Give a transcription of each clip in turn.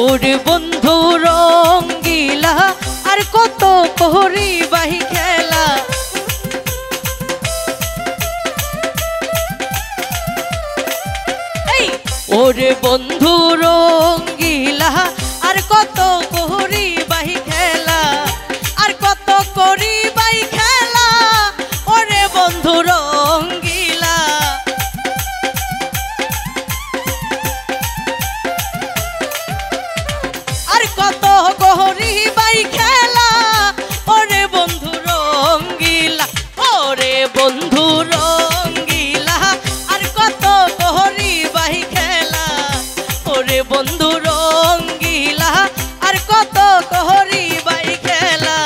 ওরে বন্ধু রঙ্গিলা আর কত করিবাই খেলা। ওরে বন্ধু রঙ্গিলা আর কত করিবাই খেলা, আর কত করিবাই খেলা। ওরে বন্ধু রঙ্গিলা আর কত করিবাই খেলা। ওরে বন্ধু রঙ্গিলা, ওরে বন্ধু রঙ্গিলা আর কত করিবাই খেলা। ওরে বন্ধু রঙ্গিলা আর কত করিবাই খেলা।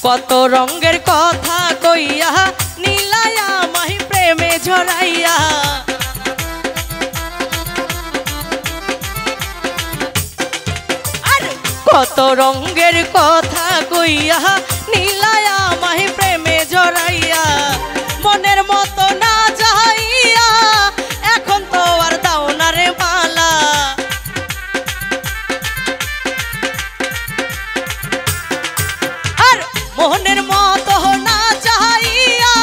কত রঙের কথা কইয়া নীলায়া মাহি প্রেমে ঝরাইয়া। আর কত রঙের কথা কইয়া নীলায়া মাহি প্রেমে ঝরাইয়া। মনের মতো না যাইয়া এখন তো আর দাও না রে মালা। মোহনের মতো না চাইয়া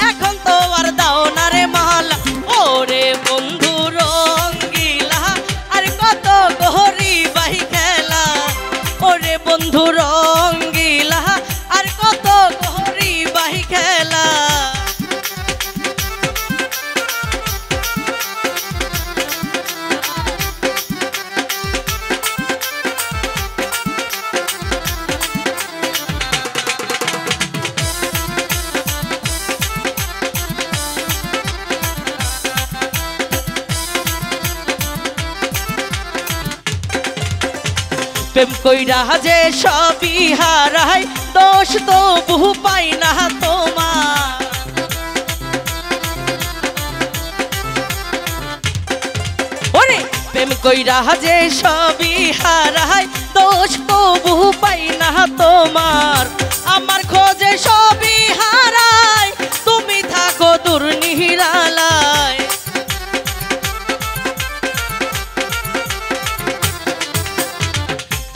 এখন তো আর দাও না রে মালা। ওরে বন্ধু রঙ্গিলা আর কত করিবাই খেলা। ওরে বন্ধু রঙ্গিলা আর কত করিবাই খেলা। প্রেম কইরা যে সবই হারাই দোষ তো বহু পাই না তোমার। ওরে প্রেম কইরা যে সবই হারাই দোষ তো বহু পাই না তোমার। আমার খোঁজে সবই হারাই তুমি থাকো দূর নিহিরালায়।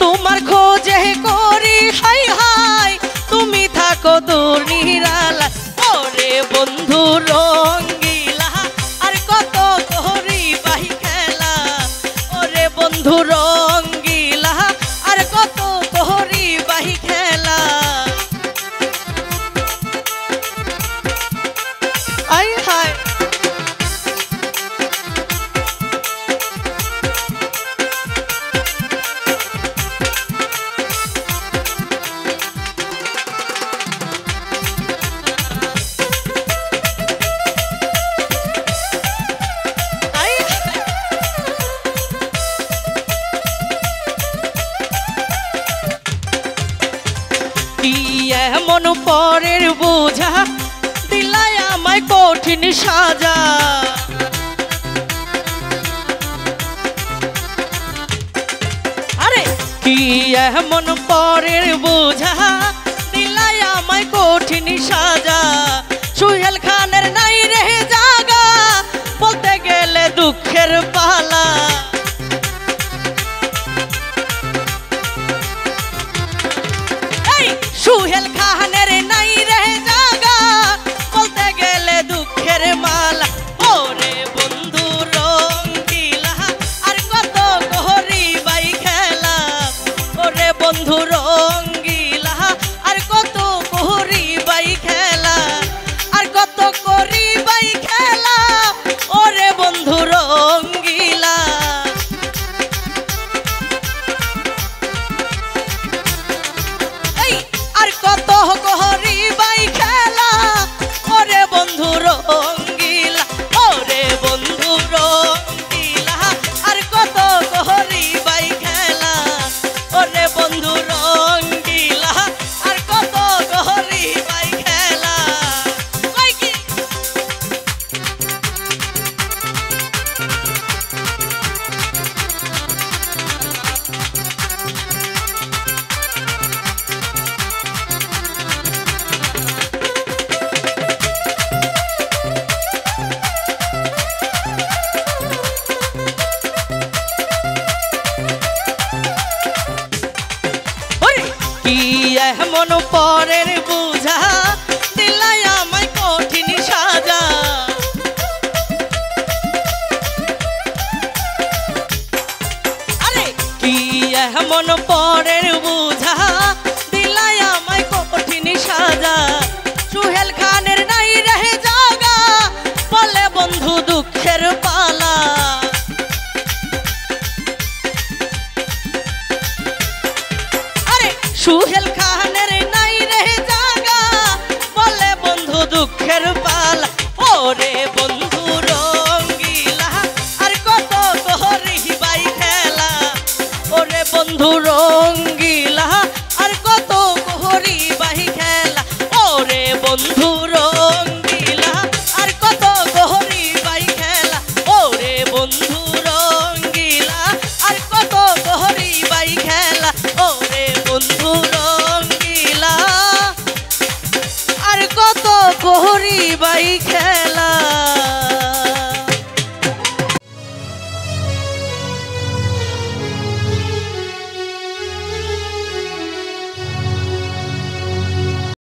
তোমার খোঁজে করি হাই হাই তুমি থাকো দূর নিরালা। ওরে বন্ধু রঙ্গিলা আর কত করিবাই খেলা। ওরে বন্ধু রঙ্গিলা আর কত করিবাই খেলা। আই হাই এমন পরের বোঝা দিলাই আমায় কঠিন সাজা। আরে কি এমন পরের বোঝা দিলাই আমায় কঠিন সাজা। সুহেল খানের নাই রে জাগা বলতে গেলে দুঃখের পালা। সুহেল খানের নাই রে জাগা বলতে গেলে দুঃখের মালা। ওরে বন্ধু রঙ্গিলা আর কত করিবাই খেলা। ওরে বন্ধু রঙ্গিলা আর কত করিবাই খেলা। আর কত করিবাই খেলা। ওরে বন্ধু রঙ্গিলা। এমন পরের বুঝা দিলাই আমায় কঠিন সাজা। আরে কি এমন পরের বুঝা দিলাই আমায় কঠিন সাজা। সুহেল খানের নাই রহে জাগা বলে বন্ধু দুঃখের পালা। আরে সুহেল খানের নাই রহে জাগা বলে বন্ধু দুঃখের পালা। ওরে বন্ধু রঙ্গিলা আর কত তোহরি বাই খেলা। ওরে বন্ধু